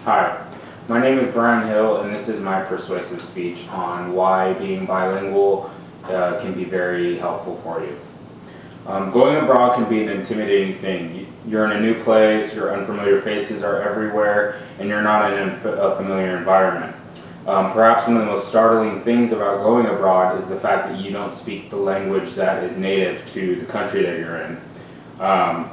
Hi, my name is Brian Hill, and this is my persuasive speech on why being bilingual can be very helpful for you. Going abroad can be an intimidating thing. You're in a new place, your unfamiliar faces are everywhere, and you're not in a familiar environment. Perhaps one of the most startling things about going abroad is the fact that you don't speak the language that is native to the country that you're in.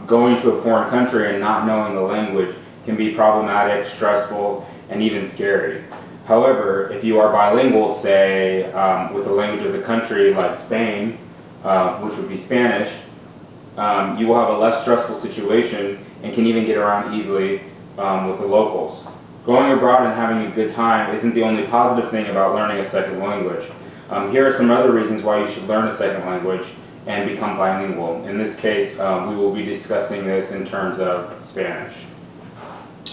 Going to a foreign country and not knowing the language can be problematic, stressful, and even scary. However, if you are bilingual, say with the language of the country like Spain, which would be Spanish, you will have a less stressful situation and can even get around easily with the locals. Going abroad and having a good time isn't the only positive thing about learning a second language. Here are some other reasons why you should learn a second language and become bilingual. In this case, we will be discussing this in terms of Spanish.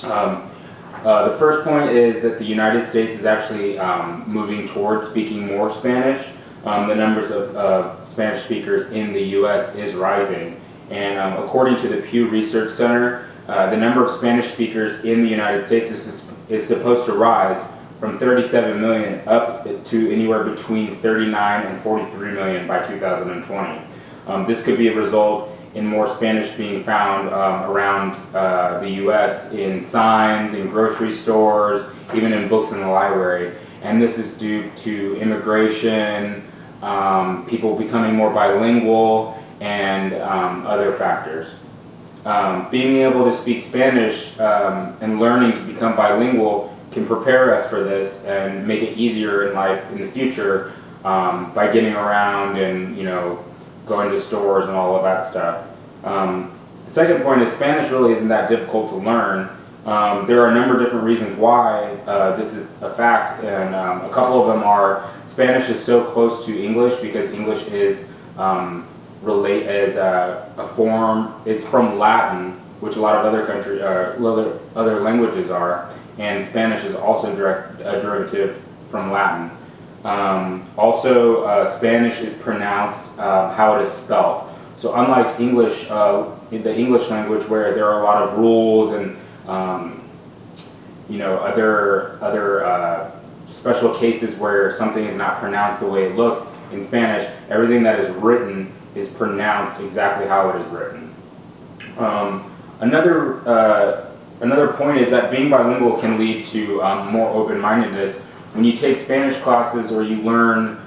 The first point is that the United States is actually moving towards speaking more Spanish. The numbers of Spanish speakers in the U.S. is rising, and according to the Pew Research Center, the number of Spanish speakers in the United States is supposed to rise from 37 million up to anywhere between 39 and 43 million by 2020. This could be a result in more Spanish being found around the U.S. in signs, in grocery stores, even in books in the library. And this is due to immigration, people becoming more bilingual, and other factors. Being able to speak Spanish and learning to become bilingual can prepare us for this and make it easier in life in the future by getting around and going to stores and all of that stuff. The second point is Spanish really isn't that difficult to learn. There are a number of different reasons why this is a fact, and a couple of them are Spanish is so close to English because English is is from Latin, which a lot of other other languages are, and Spanish is also a derivative from Latin. Also, Spanish is pronounced how it is spelled. So unlike English, in the English language where there are a lot of rules and other special cases where something is not pronounced the way it looks, in Spanish, everything that is written is pronounced exactly how it is written. Another point is that being bilingual can lead to more open-mindedness. When you take Spanish classes or you learn,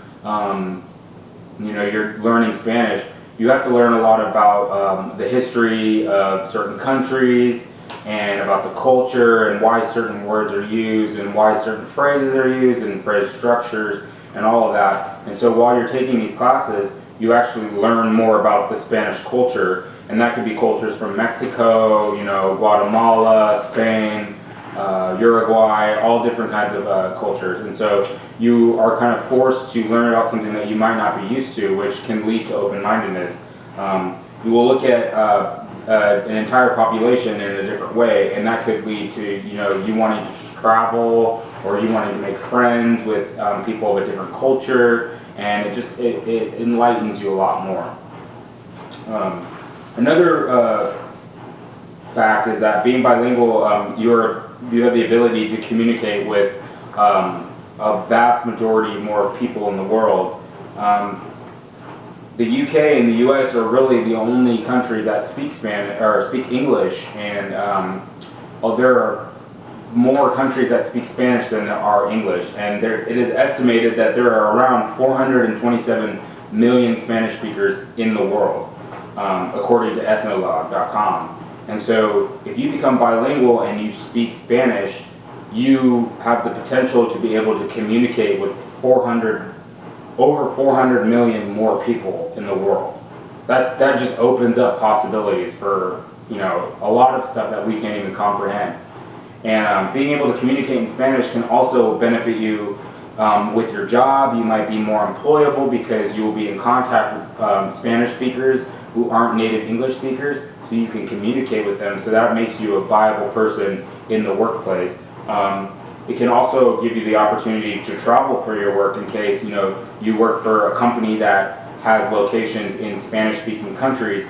you're learning Spanish, you have to learn a lot about the history of certain countries and about the culture and why certain words are used and why certain phrases are used and phrase structures and all of that. And so while you're taking these classes, you actually learn more about the Spanish culture, and that could be cultures from Mexico, Guatemala, Spain, Uruguay, all different kinds of cultures. And so you are kind of forced to learn about something that you might not be used to, which can lead to open-mindedness. You will look at an entire population in a different way, and that could lead to you wanting to travel or you wanting to make friends with people of a different culture, and it enlightens you a lot more. Another fact is that being bilingual, you have the ability to communicate with a vast majority more people in the world. The UK and the US are really the only countries that speak Spanish or speak English, and there are more countries that speak Spanish than there are English, and it is estimated that there are around 427 million Spanish speakers in the world, according to ethnologue.com. And so if you become bilingual and you speak Spanish, you have the potential to be able to communicate with over 400 million more people in the world. That just opens up possibilities for a lot of stuff that we can't even comprehend. And being able to communicate in Spanish can also benefit you with your job. You might be more employable because you will be in contact with Spanish speakers who aren't native English speakers, so you can communicate with them, so that makes you a viable person in the workplace. It can also give you the opportunity to travel for your work in case you work for a company that has locations in Spanish-speaking countries.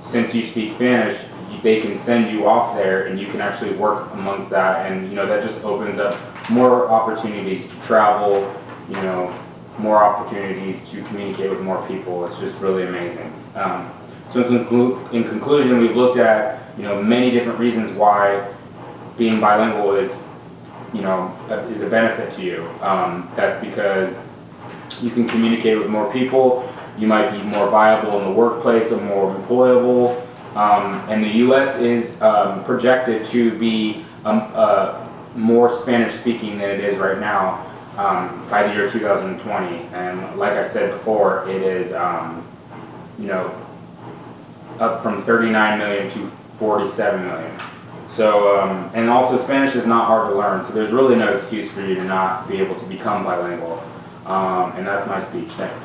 Since you speak Spanish, they can send you off there and you can actually work amongst that, and that just opens up more opportunities to travel, more opportunities to communicate with more people. It's just really amazing. So in conclusion, we've looked at many different reasons why being bilingual is is a benefit to you. That's because you can communicate with more people. You might be more viable in the workplace and more employable. And the U.S. is projected to be more Spanish-speaking than it is right now by the year 2020. And like I said before, it is up from 39 million to 47 million. So, and also Spanish is not hard to learn, so there's really no excuse for you to not be able to become bilingual. And that's my speech. Thanks.